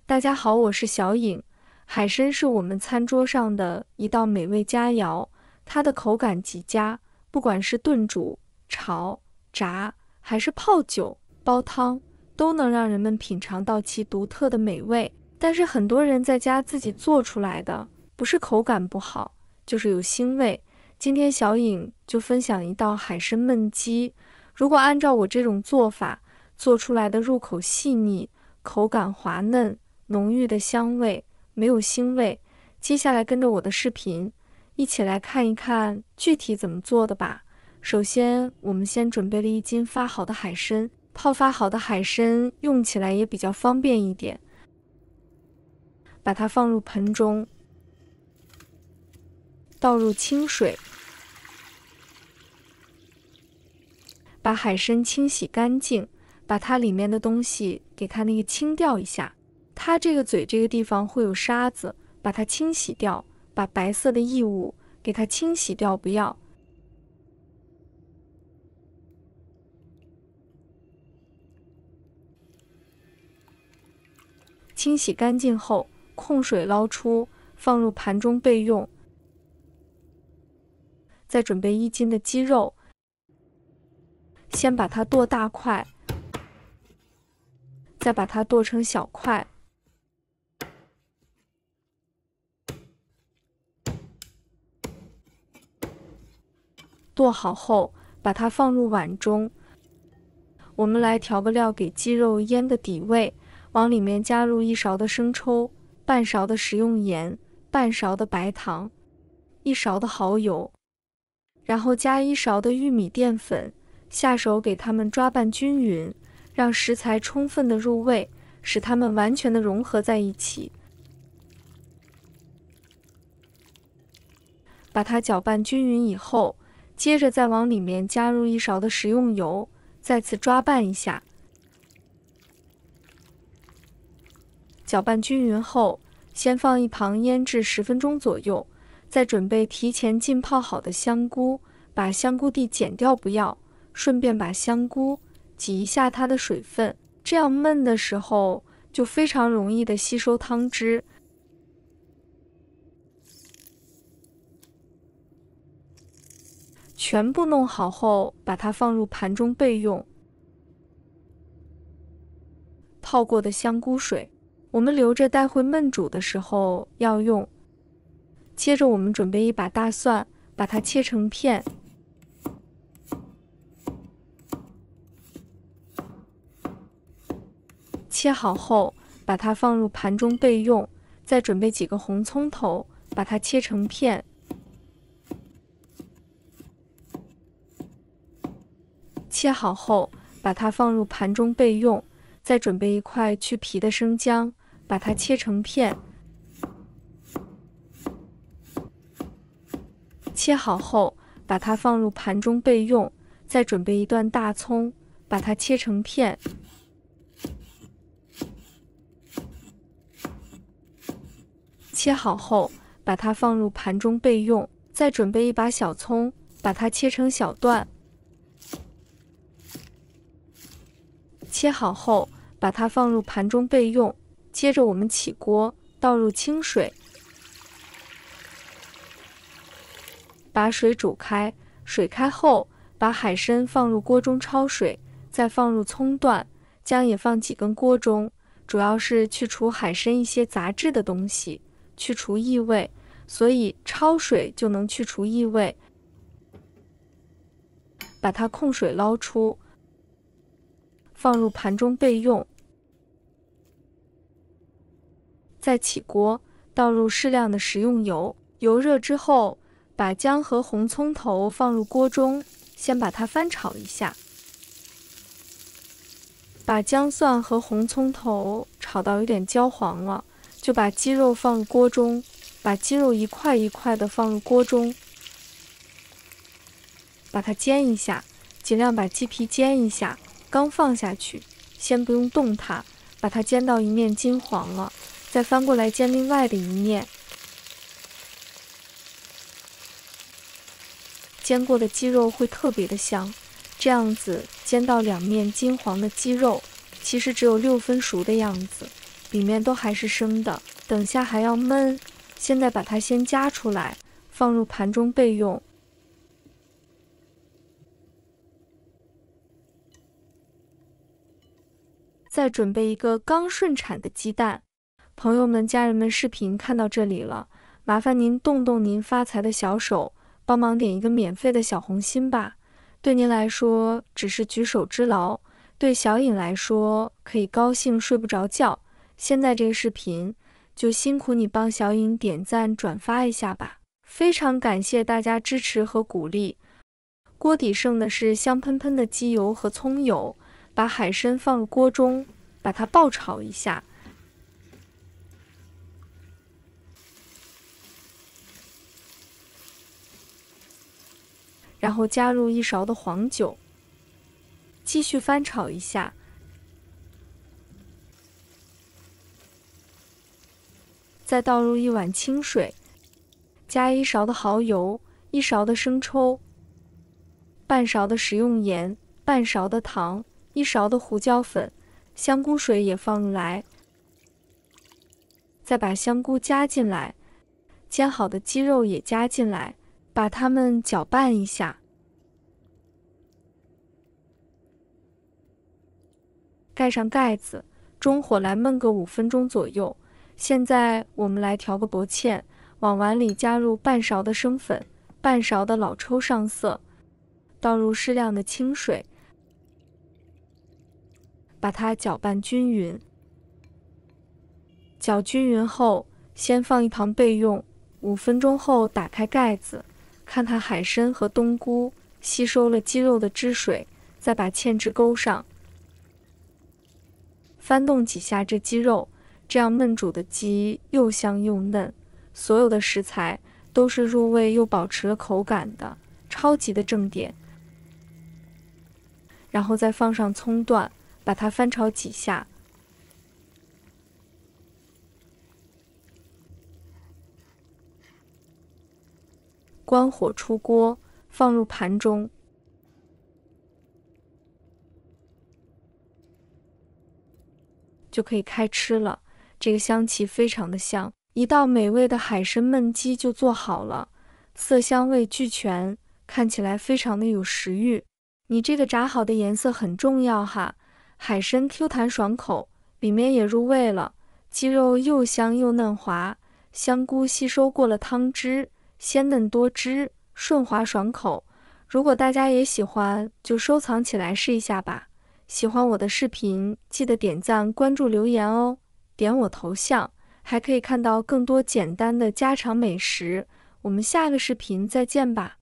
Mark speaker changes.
Speaker 1: 大家好，我是小颖。海参是我们餐桌上的一道美味佳肴，它的口感极佳，不管是炖煮、炒、炸，还是泡酒、煲汤，都能让人们品尝到其独特的美味。但是很多人在家自己做出来的，不是口感不好，就是有腥味。今天小颖就分享一道海参焖鸡，如果按照我这种做法，做出来的入口细腻，口感滑嫩，浓郁的香味，没有腥味。接下来跟着我的视频，一起来看一看具体怎么做的吧。首先，我们先准备了1斤发好的海参，泡发好的海参用起来也比较方便一点。把它放入盆中，倒入清水，把海参清洗干净，把它里面的东西给它清掉一下。它这个嘴这个地方会有沙子，把它清洗掉，把白色的异物给它清洗掉，不要。清洗干净后，控水捞出，放入盘中备用。再准备1斤的鸡肉，先把它剁大块，再把它剁成小块。剁好后，把它放入碗中。我们来调个料，给鸡肉腌个底味，往里面加入1勺的生抽，半勺的食用盐，半勺的白糖，1勺的蚝油，然后加1勺的玉米淀粉，下手给它们抓拌均匀，让食材充分的入味，使它们完全的融合在一起。把它搅拌均匀以后，接着再往里面加入1勺的食用油，再次抓拌一下。搅拌均匀后，先放一旁腌制10分钟左右，再准备提前浸泡好的香菇，把香菇蒂剪掉不要，顺便把香菇挤一下它的水分，这样焖的时候就非常容易的吸收汤汁。全部弄好后，把它放入盘中备用。泡过的香菇水，我们留着待会焖煮的时候要用。接着我们准备1把大蒜，把它切成片。切好后，把它放入盘中备用。再准备几个红葱头，把它切成片。切好后，把它放入盘中备用。再准备1块去皮的生姜，把它切成片。切好后，把它放入盘中备用。再准备1段大葱，把它切成片。切好后，把它放入盘中备用。再准备1把小葱，把它切成小段。切好后，把它放入盘中备用。接着我们起锅，倒入清水，把水煮开。水开后，把海参放入锅中焯水，再放入葱段，姜也放几根锅中，主要是去除海参一些杂质的东西，去除异味，所以焯水就能去除异味。把它控水捞出，放入盘中备用。再起锅，倒入适量的食用油，油热之后，把姜和红葱头放入锅中，先把它翻炒一下。把姜蒜和红葱头炒到有点焦黄了，就把鸡肉放入锅中，把鸡肉1块1块的放入锅中，把它煎一下，尽量把鸡皮煎一下。刚放下去，先不用动它，把它煎到1面金黄了，再翻过来煎另外的1面。煎过的鸡肉会特别的香，这样子煎到2面金黄的鸡肉，其实只有6分熟的样子，里面都还是生的，等下还要焖。现在把它先夹出来，放入盘中备用。再准备一个刚顺产的鸡蛋。朋友们、家人们，视频看到这里了，麻烦您动动您发财的小手，帮忙点一个免费的小红心吧。对您来说只是举手之劳，对小颖来说可以高兴睡不着觉。现在这个视频就辛苦你帮小颖点赞转发一下吧，非常感谢大家支持和鼓励。锅底剩的是香喷喷的鸡油和葱油，把海参放入锅中，把它爆炒一下。然后加入1勺的黄酒，继续翻炒一下。再倒入1碗清水，加1勺的蚝油，1勺的生抽，半勺的食用盐，半勺的糖，1勺的胡椒粉，香菇水也放入来。再把香菇加进来，煎好的鸡肉也加进来，把它们搅拌一下。盖上盖子，中火来焖个5分钟左右。现在我们来调个薄芡，往碗里加入半勺的生粉，半勺的老抽上色，倒入适量的清水，把它搅拌均匀。搅均匀后，先放一旁备用。5分钟后打开盖子，看它海参和冬菇吸收了鸡肉的汁水，再把芡汁勾上，翻动几下这鸡肉，这样焖煮的鸡又香又嫩，所有的食材都是入味又保持了口感的，超级的正点。然后再放上葱段，把它翻炒几下。关火出锅，放入盘中。就可以开吃了，这个香气非常的香，一道美味的海参焖鸡就做好了，色香味俱全，看起来非常的有食欲。你这个炸好的颜色很重要哈，海参 Q 弹爽口，里面也入味了，鸡肉又香又嫩滑，香菇吸收过了汤汁，鲜嫩多汁，顺滑爽口。如果大家也喜欢，就收藏起来试一下吧。喜欢我的视频，记得点赞、关注、留言哦。点我头像，还可以看到更多简单的家常美食。我们下个视频再见吧。